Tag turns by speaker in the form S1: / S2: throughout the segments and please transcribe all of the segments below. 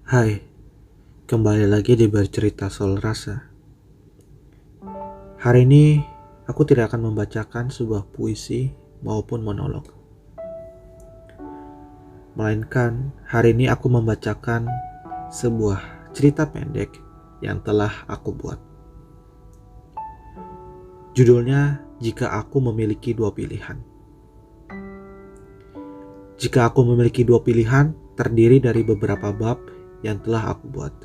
S1: Hai, kembali lagi di Bercerita Soal Rasa. Hari ini aku tidak akan membacakan sebuah puisi maupun monolog. Melainkan hari ini aku membacakan sebuah cerita pendek yang telah aku buat. Judulnya Jika Aku Memiliki Dua Pilihan. Jika aku memiliki dua pilihan, terdiri dari beberapa bab yang telah aku buat.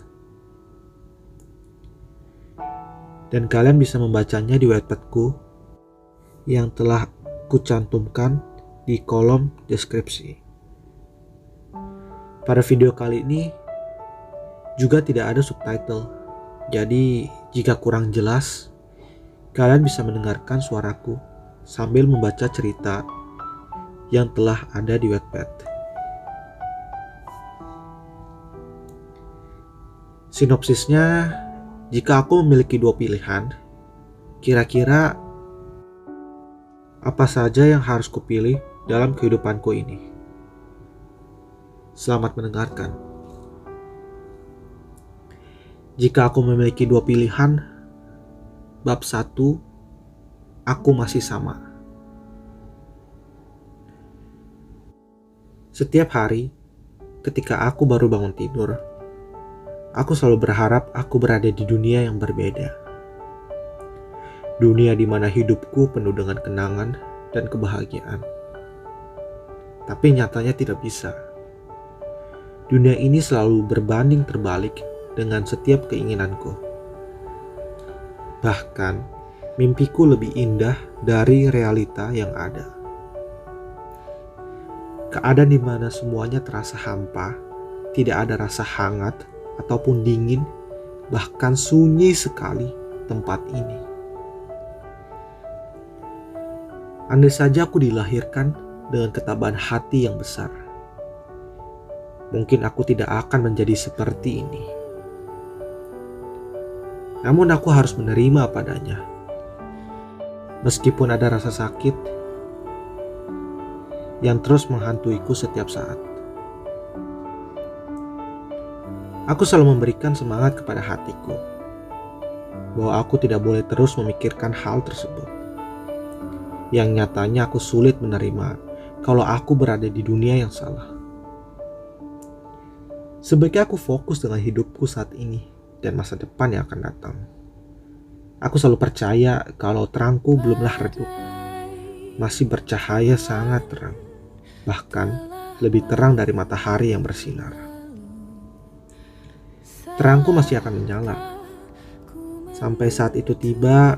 S1: Dan kalian bisa membacanya di Wattpadku yang telah kucantumkan di kolom deskripsi. Pada video kali ini juga tidak ada subtitle, jadi jika kurang jelas, kalian bisa mendengarkan suaraku sambil membaca cerita yang telah ada di Wattpad. Sinopsisnya, jika aku memiliki dua pilihan, kira-kira apa saja yang harus kupilih dalam kehidupanku ini? Selamat mendengarkan. Jika aku memiliki dua pilihan, bab 1, aku masih sama. Setiap hari, ketika aku baru bangun tidur, aku selalu berharap aku berada di dunia yang berbeda. Dunia di mana hidupku penuh dengan kenangan dan kebahagiaan. Tapi nyatanya tidak bisa. Dunia ini selalu berbanding terbalik dengan setiap keinginanku. Bahkan, mimpiku lebih indah dari realita yang ada. Keadaan di mana semuanya terasa hampa, tidak ada rasa hangat ataupun dingin, bahkan sunyi sekali tempat ini. Andai saja aku dilahirkan dengan ketabahan hati yang besar, mungkin aku tidak akan menjadi seperti ini. Namun aku harus menerima padanya. Meskipun ada rasa sakit yang terus menghantuiku setiap saat. Aku selalu memberikan semangat kepada hatiku bahwa aku tidak boleh terus memikirkan hal tersebut. Yang nyatanya aku sulit menerima kalau aku berada di dunia yang salah. Sebaiknya aku fokus dengan hidupku saat ini dan masa depan yang akan datang. Aku selalu percaya kalau terangku belumlah redup. Masih bercahaya sangat terang. Bahkan lebih terang dari matahari yang bersinar. Terangku masih akan menyala. Sampai saat itu tiba,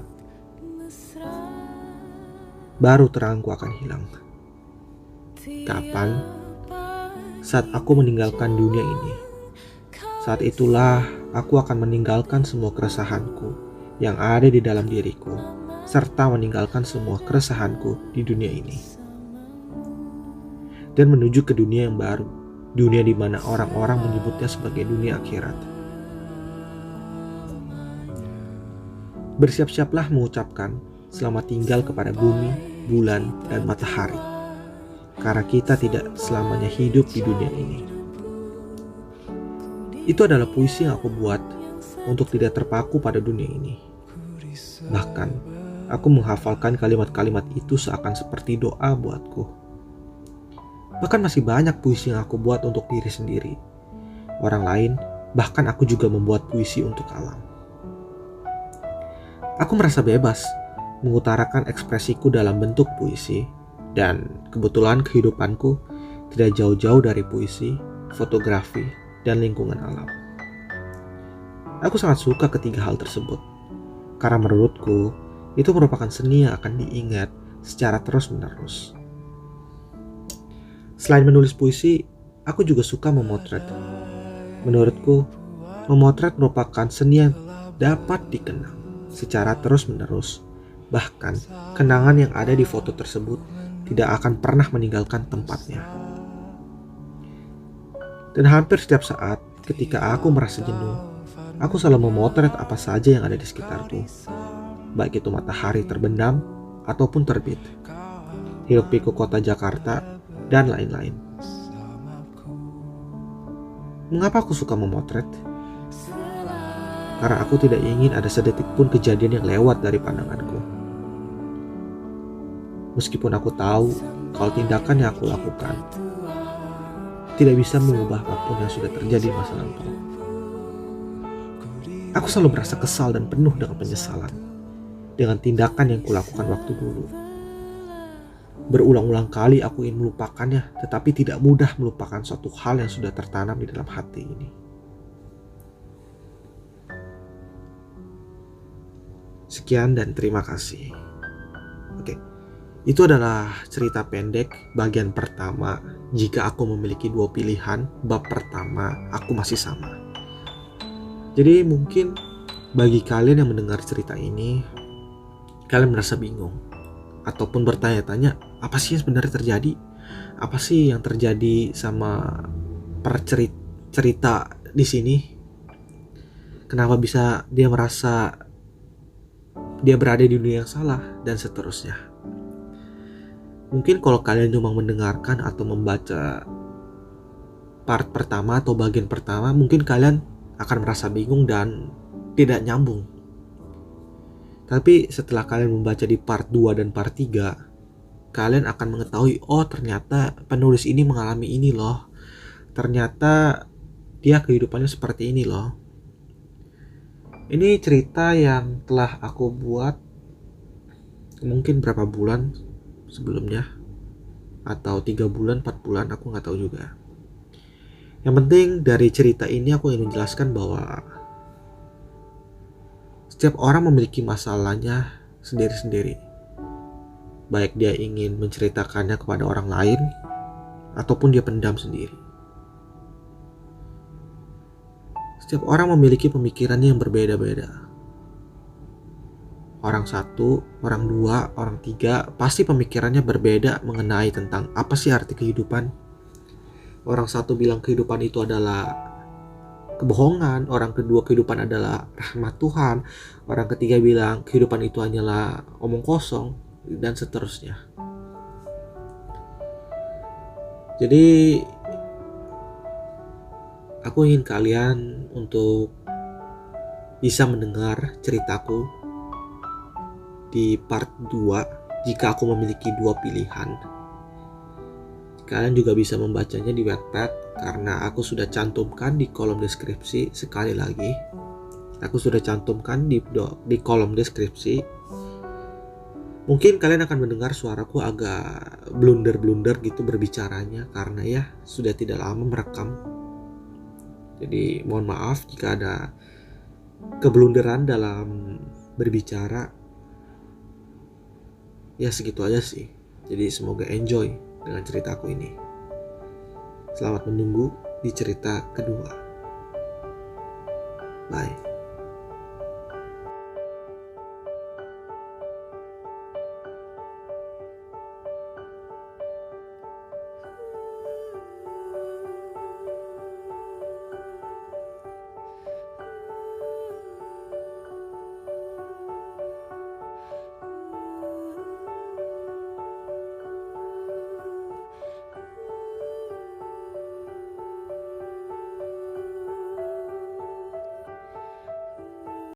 S1: baru terangku akan hilang. Kapan? Saat aku meninggalkan dunia ini. Saat itulah aku akan meninggalkan semua keresahanku yang ada di dalam diriku, serta meninggalkan semua keresahanku di dunia ini. Dan menuju ke dunia yang baru, dunia di mana orang-orang menyebutnya sebagai dunia akhirat. Bersiap-siaplah mengucapkan selamat tinggal kepada bumi, bulan, dan matahari. Karena kita tidak selamanya hidup di dunia ini. Itu adalah puisi yang aku buat untuk tidak terpaku pada dunia ini. Bahkan, aku menghafalkan kalimat-kalimat itu seakan seperti doa buatku. Bahkan masih banyak puisi yang aku buat untuk diri sendiri, orang lain, bahkan aku juga membuat puisi untuk alam. Aku merasa bebas mengutarakan ekspresiku dalam bentuk puisi, dan kebetulan kehidupanku tidak jauh-jauh dari puisi, fotografi, dan lingkungan alam. Aku sangat suka ketiga hal tersebut, karena menurutku itu merupakan seni yang akan diingat secara terus-menerus. Selain menulis puisi, aku juga suka memotret. Menurutku, memotret merupakan seni yang dapat dikenang secara terus-menerus. Bahkan, kenangan yang ada di foto tersebut tidak akan pernah meninggalkan tempatnya. Dan hampir setiap saat ketika aku merasa jenuh, aku selalu memotret apa saja yang ada di sekitarku. Baik itu matahari terbenam ataupun terbit, hiruk-pikuk kota Jakarta, dan lain-lain. Mengapa aku suka memotret? Karena aku tidak ingin ada sedetik pun kejadian yang lewat dari pandanganku. Meskipun aku tahu kalau tindakan yang aku lakukan tidak bisa mengubah apapun yang sudah terjadi di masa lampau. Aku selalu merasa kesal dan penuh dengan penyesalan dengan tindakan yang kulakukan waktu dulu. Berulang-ulang kali aku ingin melupakannya, tetapi tidak mudah melupakan suatu hal yang sudah tertanam di dalam hati ini. Sekian dan terima kasih. Oke, itu adalah cerita pendek bagian pertama. Jika aku memiliki dua pilihan, bab pertama aku masih sama. Jadi mungkin bagi kalian yang mendengar cerita ini, kalian merasa bingung ataupun bertanya-tanya, apa sih yang sebenarnya terjadi? Apa sih yang terjadi sama cerita di sini? Kenapa bisa dia merasa dia berada di dunia yang salah dan seterusnya? Mungkin kalau kalian cuma mendengarkan atau membaca part pertama atau bagian pertama, mungkin kalian akan merasa bingung dan tidak nyambung. Tapi setelah kalian membaca di part 2 dan part 3, kalian akan mengetahui, oh ternyata penulis ini mengalami ini loh. Ternyata dia kehidupannya seperti ini loh. Ini cerita yang telah aku buat mungkin berapa bulan sebelumnya, atau 3 bulan, 4 bulan, aku gak tahu juga. Yang penting dari cerita ini aku ingin menjelaskan bahwa setiap orang memiliki masalahnya sendiri-sendiri. Baik dia ingin menceritakannya kepada orang lain ataupun dia pendam sendiri. Setiap orang memiliki pemikirannya yang berbeda-beda. Orang satu, orang dua, orang tiga pasti pemikirannya berbeda mengenai tentang apa sih arti kehidupan. Orang satu bilang kehidupan itu adalah kebohongan, orang kedua kehidupan adalah rahmat Tuhan, orang ketiga bilang kehidupan itu hanyalah omong kosong, dan seterusnya. Jadi aku ingin kalian untuk bisa mendengar ceritaku di part 2 jika aku memiliki dua pilihan. Kalian juga bisa membacanya di Wattpad karena aku sudah cantumkan di kolom deskripsi. Sekali lagi, aku sudah cantumkan di kolom deskripsi. Mungkin kalian akan mendengar suaraku agak blunder-blunder gitu berbicaranya karena ya sudah tidak lama merekam. Jadi mohon maaf jika ada keblunderan dalam berbicara. Ya segitu aja sih. Jadi semoga enjoy dengan ceritaku ini. Selamat menunggu di cerita kedua. Bye.